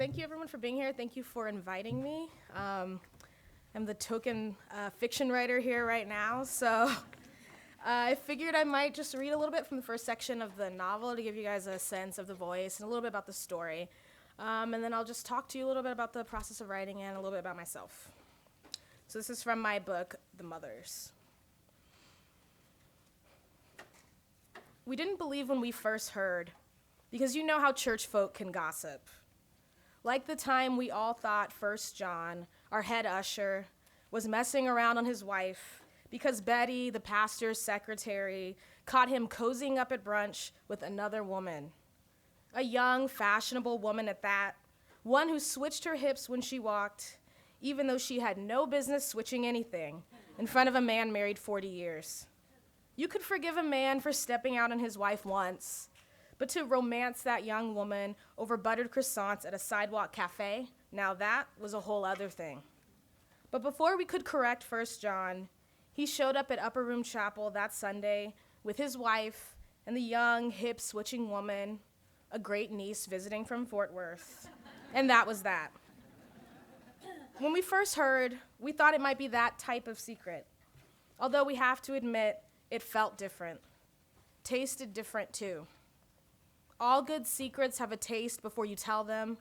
thank you everyone for being here. Thank you for inviting me. I'm the token fiction writer here right now, so I figured I might just read a little bit from the first section of the novel to give you guys a sense of the voice and a little bit about the story. And then I'll just talk to you a little bit about the process of writing and a little bit about myself. So this is from my book, The Mothers. We didn't believe when we first heard, because you know how church folk can gossip. Like the time we all thought First John, our head usher, was messing around on his wife because Betty, the pastor's secretary, caught him cozying up at brunch with another woman. A young, fashionable woman at that, one who switched her hips when she walked, even though she had no business switching anything in front of a man married 40 years. You could forgive a man for stepping out on his wife once, but to romance that young woman over buttered croissants at a sidewalk cafe, now that was a whole other thing. But before we could correct First John, he showed up at Upper Room Chapel that Sunday with his wife and the young, hip-switching woman, a great niece visiting from Fort Worth, and that was that. When we first heard, we thought it might be that type of secret, although we have to admit it felt different, tasted different too. All good secrets have a taste before you tell them,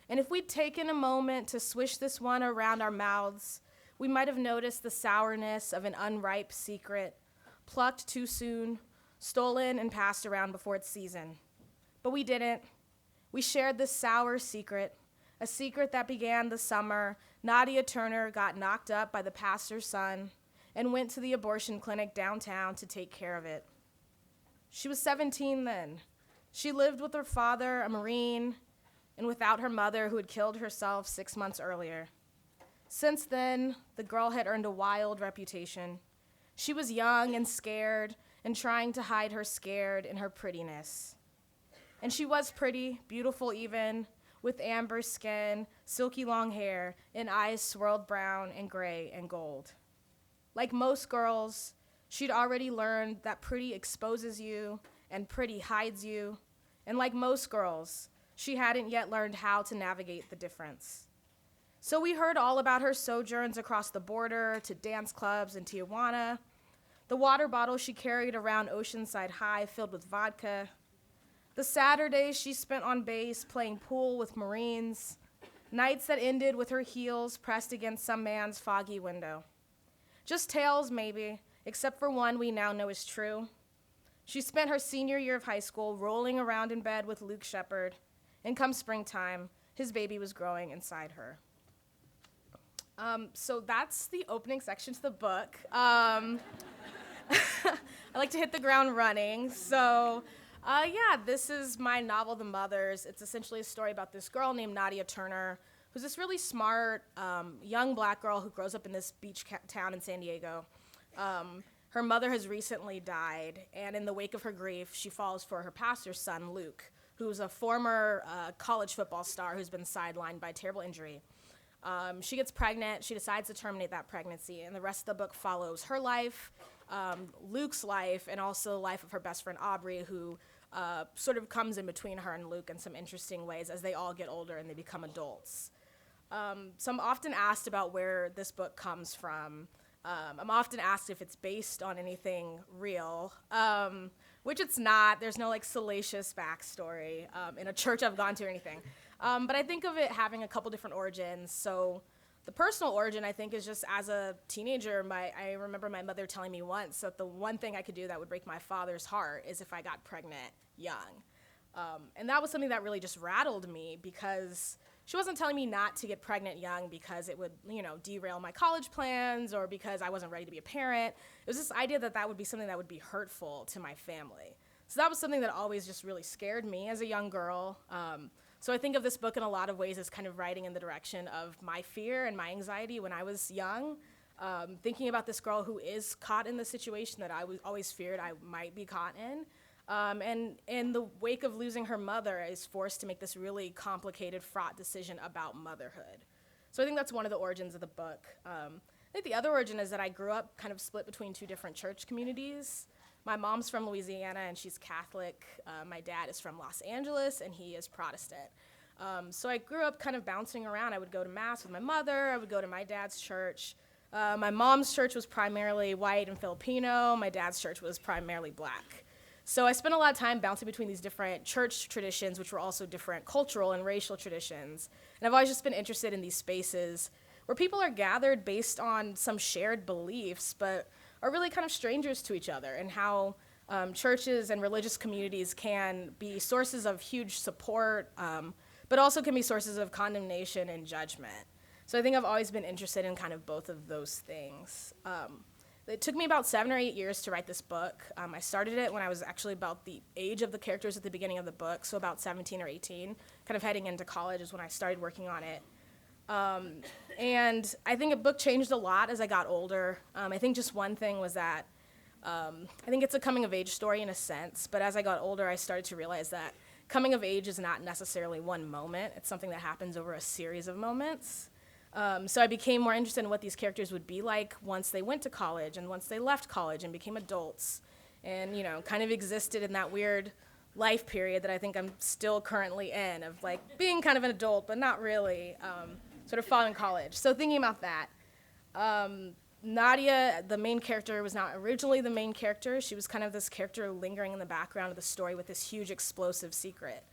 and if we'd taken a moment to swish this one around our mouths, we might have noticed the sourness of an unripe secret, plucked too soon, stolen and passed around before its season. But we didn't. We shared this sour secret, a secret that began the summer Nadia Turner got knocked up by the pastor's son and went to the abortion clinic downtown to take care of it. She was 17 then. She lived with her father, a Marine, and without her mother, who had killed herself 6 months earlier. Since then, the girl had earned a wild reputation. She was young and scared and trying to hide her scared in her prettiness. And she was pretty, beautiful even, with amber skin, silky long hair, and eyes swirled brown and gray and gold. Like most girls, she'd already learned that pretty exposes you and pretty hides you. And like most girls, she hadn't yet learned how to navigate the difference. So we heard all about her sojourns across the border to dance clubs in Tijuana, the water bottle she carried around Oceanside High filled with vodka, the Saturdays she spent on base playing pool with Marines, nights that ended with her heels pressed against some man's foggy window. Just tales, maybe, except for one we now know is true. She spent her senior year of high school rolling around in bed with Luke Shepard, and come springtime, his baby was growing inside her. So that's the opening section to the book. I like to hit the ground running. So, this is my novel, The Mothers. It's essentially a story about this girl named Nadia Turner, who's this really smart, young black girl who grows up in this beach town in San Diego. Her mother has recently died, and in the wake of her grief, she falls for her pastor's son, Luke, who's a former college football star who's been sidelined by terrible injury. She gets pregnant, she decides to terminate that pregnancy, and the rest of the book follows her life, Luke's life, and also the life of her best friend Aubrey, who sort of comes in between her and Luke in some interesting ways as they all get older and they become adults. So I'm often asked about where this book comes from. I'm often asked if it's based on anything real, which it's not. There's no salacious backstory in a church I've gone to or anything. But I think of it having a couple different origins. So the personal origin, I think, is just as a teenager, I remember my mother telling me once that the one thing I could do that would break my father's heart is if I got pregnant young. And that was something that really just rattled me because she wasn't telling me not to get pregnant young because it would, derail my college plans or because I wasn't ready to be a parent. It was this idea that that would be something that would be hurtful to my family. So that was something that always just really scared me as a young girl. So I think of this book in a lot of ways as kind of writing in the direction of my fear and my anxiety when I was young, thinking about this girl who is caught in the situation that I always feared I might be caught in. And in the wake of losing her mother, is forced to make this really complicated, fraught decision about motherhood. So I think that's one of the origins of the book. I think the other origin is that I grew up kind of split between two different church communities. My mom's from Louisiana, and she's Catholic. My dad is from Los Angeles, and he is Protestant. So I grew up kind of bouncing around. I would go to Mass with my mother. I would go to my dad's church. My mom's church was primarily white and Filipino. My dad's church was primarily black. So I spent a lot of time bouncing between these different church traditions, which were also different cultural and racial traditions. And I've always just been interested in these spaces where people are gathered based on some shared beliefs, but are really kind of strangers to each other, and how churches and religious communities can be sources of huge support, but also can be sources of condemnation and judgment. So I think I've always been interested in kind of both of those things. It took me about 7 or 8 years to write this book. I started it when I was actually about the age of the characters at the beginning of the book, so about 17 or 18, kind of heading into college is when I started working on it. And I think a book changed a lot as I got older. I think just one thing was that I think it's a coming-of-age story in a sense, but as I got older, I started to realize that coming of age is not necessarily one moment. It's something that happens over a series of moments. So I became more interested in what these characters would be like once they went to college and once they left college and became adults, and, you know, kind of existed in that weird life period that I think I'm still currently in, of like being kind of an adult, but not really, sort of following college. So thinking about that, Nadia, the main character, was not originally the main character. She was kind of this character lingering in the background of the story with this huge explosive secret.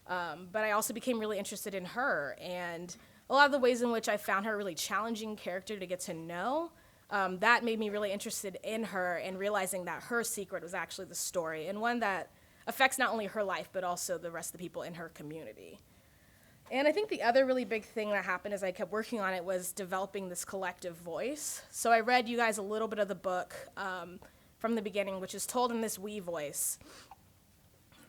But I also became really interested in her, and a lot of the ways in which I found her a really challenging character to get to know, that made me really interested in her, and realizing that her secret was actually the story, and one that affects not only her life, but also the rest of the people in her community. And I think the other really big thing that happened as I kept working on it was developing this collective voice. So I read you guys a little bit of the book from the beginning, which is told in this we voice.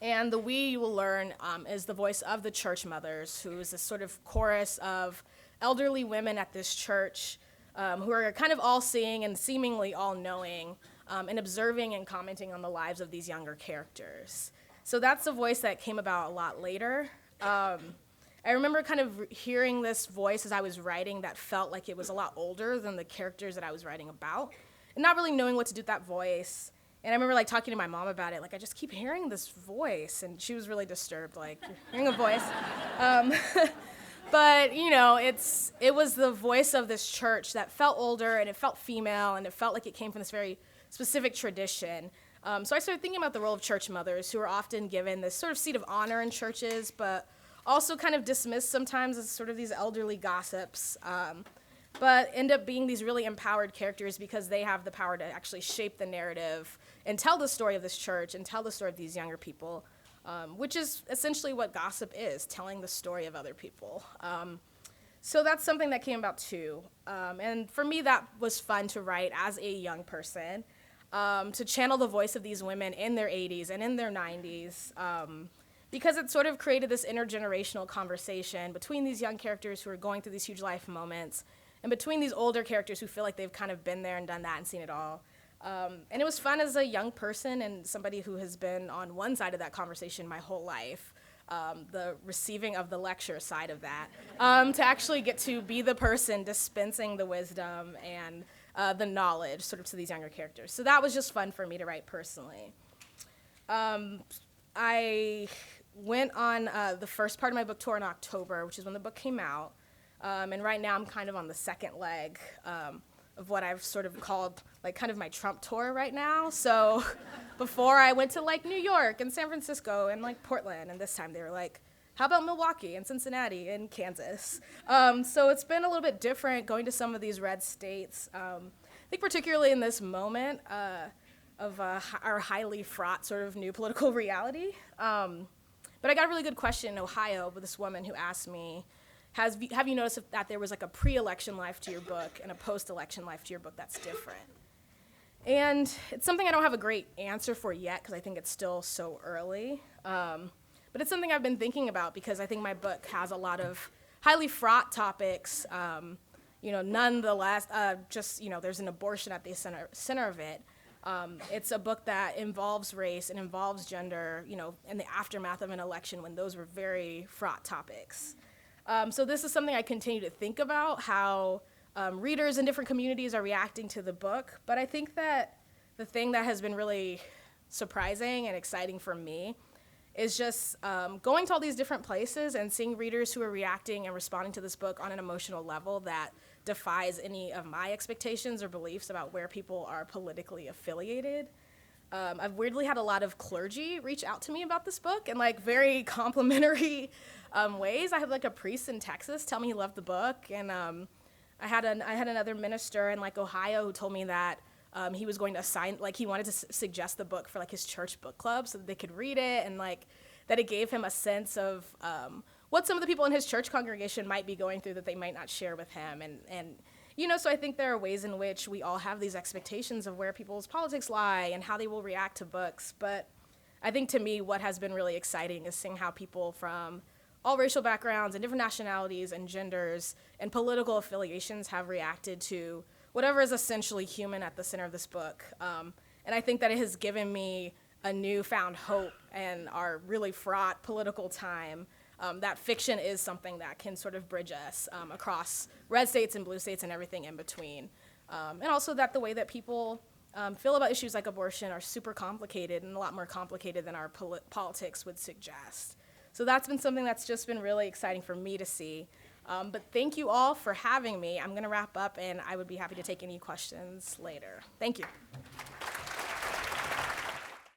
And the we, you will learn, is the voice of the church mothers, who is this sort of chorus of elderly women at this church who are kind of all-seeing and seemingly all-knowing, and observing and commenting on the lives of these younger characters. So that's a voice that came about a lot later. I remember kind of hearing this voice as I was writing that felt like it was a lot older than the characters that I was writing about, and not really knowing what to do with that voice. And I remember like talking to my mom about it, like, I just keep hearing this voice, and she was really disturbed, like, you're hearing a voice. But, you know, it was the voice of this church that felt older, and it felt female, and it felt like it came from this very specific tradition. So I started thinking about the role of church mothers, who are often given this sort of seat of honor in churches, but also kind of dismissed sometimes as sort of these elderly gossips, but end up being these really empowered characters because they have the power to actually shape the narrative and tell the story of this church and tell the story of these younger people, which is essentially what gossip is, telling the story of other people. So that's something that came about too. And for me, that was fun to write as a young person, to channel the voice of these women in their 80s and in their 90s, because it sort of created this intergenerational conversation between these young characters who are going through these huge life moments, and between these older characters who feel like they've kind of been there and done that and seen it all. And it was fun as a young person and somebody who has been on one side of that conversation my whole life, the receiving of the lecture side of that, to actually get to be the person dispensing the wisdom and the knowledge sort of to these younger characters. So that was just fun for me to write personally. I went on the first part of my book tour in October, which is when the book came out. And right now I'm kind of on the second leg of what I've sort of called like kind of my Trump tour right now. So before I went to like New York and San Francisco and like Portland, and this time they were like, how about Milwaukee and Cincinnati and Kansas? So it's been a little bit different going to some of these red states. I think particularly in this moment of our highly fraught sort of new political reality. But I got a really good question in Ohio with this woman who asked me, have you noticed that there was like a pre-election life to your book and a post-election life to your book that's different? And it's something I don't have a great answer for yet because I think it's still so early. But it's something I've been thinking about because I think my book has a lot of highly fraught topics. Nonetheless, there's an abortion at the center of it. It's a book that involves race and involves gender, in the aftermath of an election when those were very fraught topics. So this is something I continue to think about, how readers in different communities are reacting to the book. But I think that the thing that has been really surprising and exciting for me is just going to all these different places and seeing readers who are reacting and responding to this book on an emotional level that defies any of my expectations or beliefs about where people are politically affiliated. I've weirdly had a lot of clergy reach out to me about this book in like very complimentary ways. I had like a priest in Texas tell me he loved the book, and I had another minister in like Ohio who told me that he was going to assign, like he wanted to suggest the book for like his church book club so that they could read it, and like that it gave him a sense of what some of the people in his church congregation might be going through that they might not share with him. And you know, so I think there are ways in which we all have these expectations of where people's politics lie and how they will react to books. But I think to me, what has been really exciting is seeing how people from all racial backgrounds and different nationalities and genders and political affiliations have reacted to whatever is essentially human at the center of this book. And I think that it has given me a newfound hope in our really fraught political time, that fiction is something that can sort of bridge us across red states and blue states and everything in between. And also that the way that people feel about issues like abortion are super complicated and a lot more complicated than our politics would suggest. So that's been something that's just been really exciting for me to see. But thank you all for having me. I'm going to wrap up, and I would be happy to take any questions later. Thank you.